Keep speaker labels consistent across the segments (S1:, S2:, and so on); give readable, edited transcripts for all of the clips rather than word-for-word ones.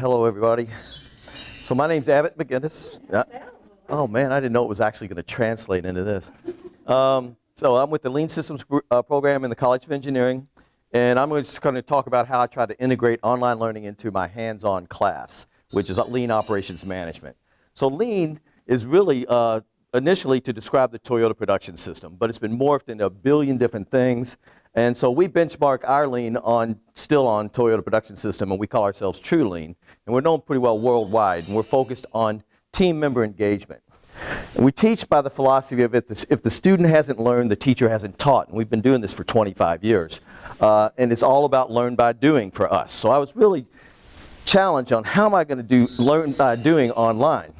S1: Hello, everybody. So my name's Abbot Maginnis. Oh, man, I didn't know it was actually going to translate into this. So I'm with the Lean Systems program in the College of Engineering, and I'm just going to talk about how I try to integrate online learning into my hands-on class, which is Lean Operations Management. So Lean is really initially to describe the Toyota production system, but it's been morphed into a billion different things. And so we benchmark our Lean still on Toyota production system, and we call ourselves True Lean. And we're known pretty well worldwide, and we're focused on team member engagement. And we teach by the philosophy of if the student hasn't learned, the teacher hasn't taught. And we've been doing this for 25 years. And it's all about learn by doing for us. So I was really challenged on how am I going to do learn by doing online.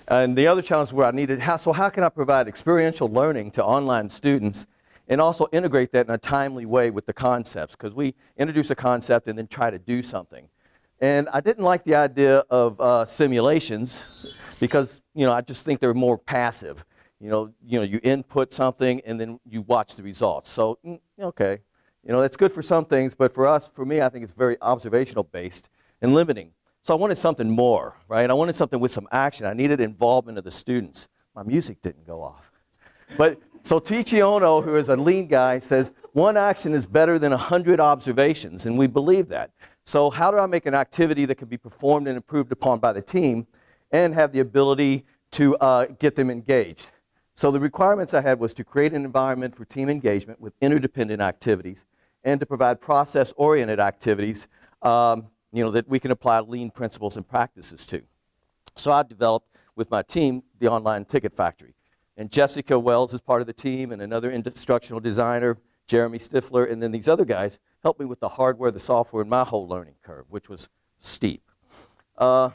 S1: And the other challenge where I needed, how can I provide experiential learning to online students and also integrate that in a timely way with the concepts? Because we introduce a concept and then try to do something. And I didn't like the idea of simulations because, I just think they're more passive. You input something and then you watch the results. So, okay, that's good for some things, but for me, I think it's very observational based and limiting. So I wanted something more, right? I wanted something with some action. I needed involvement of the students. My music didn't go off. So T.G. Ono, who is a Lean guy, says, one action is better than 100 observations, and we believe that. So how do I make an activity that can be performed and improved upon by the team and have the ability to get them engaged? So the requirements I had was to create an environment for team engagement with interdependent activities and to provide process-oriented activities that we can apply Lean principles and practices to. So I developed with my team the online ticket factory. And Jessica Wells is part of the team, and another instructional designer, Jeremy Stifler, and then these other guys helped me with the hardware, the software, and my whole learning curve, which was steep. Wow.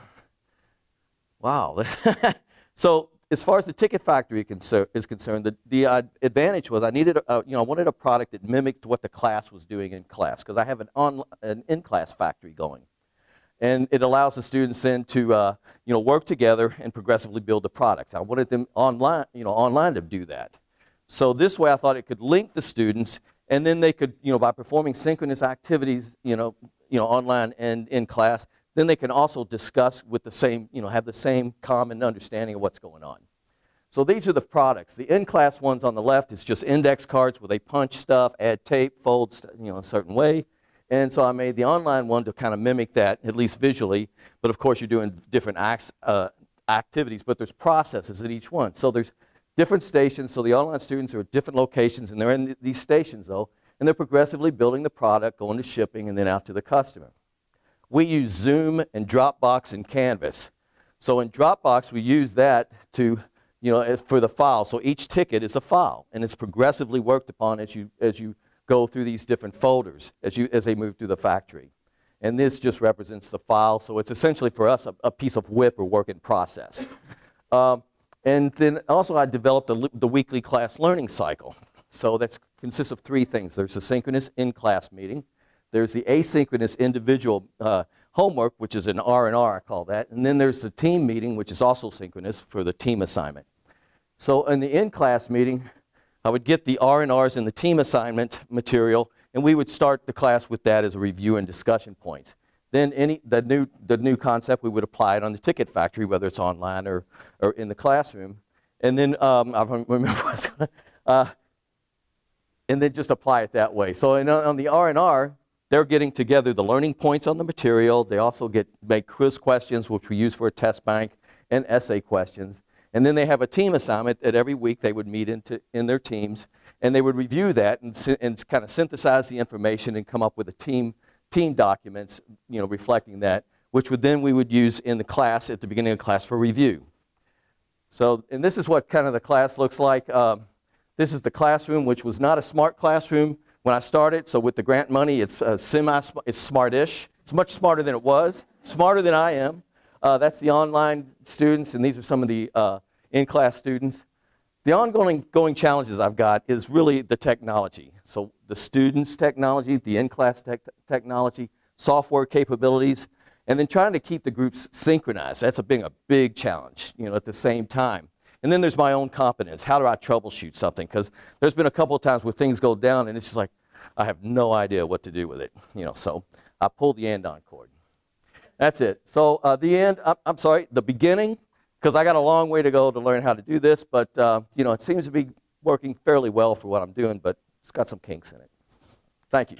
S1: So as far as the ticket factory is concerned, the advantage was I wanted a product that mimicked what the class was doing in class, because I have an in-class factory going. And it allows the students then to work together and progressively build the products. I wanted them online to do that. So this way I thought it could link the students, and then they could, by performing synchronous activities, online and in class, then they can also discuss with the same, have the same common understanding of what's going on. So these are the products. The in-class ones on the left is just index cards where they punch stuff, add tape, fold, a certain way. And so I made the online one to kind of mimic that, at least visually. But of course, you're doing different activities, but there's processes at each one. So there's different stations. So the online students are at different locations, and they're in these stations, though. And they're progressively building the product, going to shipping, and then out to the customer. We use Zoom and Dropbox and Canvas. So in Dropbox, we use that to, for the file. So each ticket is a file, and it's progressively worked upon as you go through these different folders as they move through the factory. And this just represents the file, so it's essentially for us a piece of WIP or work in process. And then also I developed the weekly class learning cycle. So that consists of three things. There's the synchronous in-class meeting. There's the asynchronous individual homework, which is an R&R, I call that. And then there's the team meeting, which is also synchronous for the team assignment. So in the in-class meeting, I would get the R&Rs and the team assignment material, and we would start the class with that as a review and discussion points. Then the new concept, we would apply it on the ticket factory, whether it's online or in the classroom. And then I remember and then just apply it that way. So on the R&R, they're getting together the learning points on the material. They also make quiz questions, which we use for a test bank, and essay questions. And then they have a team assignment that every week they would meet in their teams, and they would review that and kind of synthesize the information and come up with a team documents, reflecting that, which we would use in the class at the beginning of class for review. So, and this is what kind of the class looks like. This is the classroom, which was not a smart classroom when I started. So with the grant money, it's it's smart-ish. It's much smarter than it was, smarter than I am. That's the online students, and these are some of the in-class students. The ongoing challenges I've got is really the technology. So the students' technology, the in-class technology, software capabilities, and then trying to keep the groups synchronized. That's a big challenge, at the same time. And then there's my own competence. How do I troubleshoot something? Because there's been a couple of times where things go down, and it's just like, I have no idea what to do with it. So I pull the andon cord. That's it. So the end, I'm sorry, the beginning, because I got a long way to go to learn how to do this, but it seems to be working fairly well for what I'm doing, but it's got some kinks in it. Thank you.